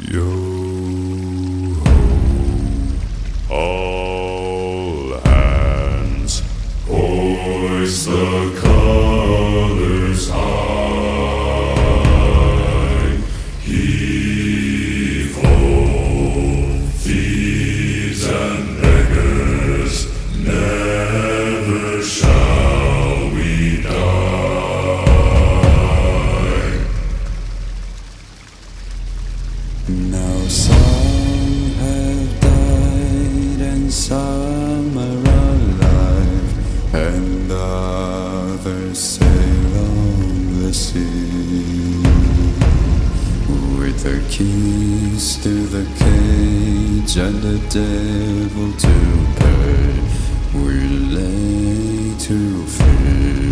Yo ho, all hands, hoist the colors high. Heave ho, thieves and beggars, never shall we die. Now some have died and some are alive, and others sail on the sea. With the keys to the cage and the devil to pay, we lay to fear.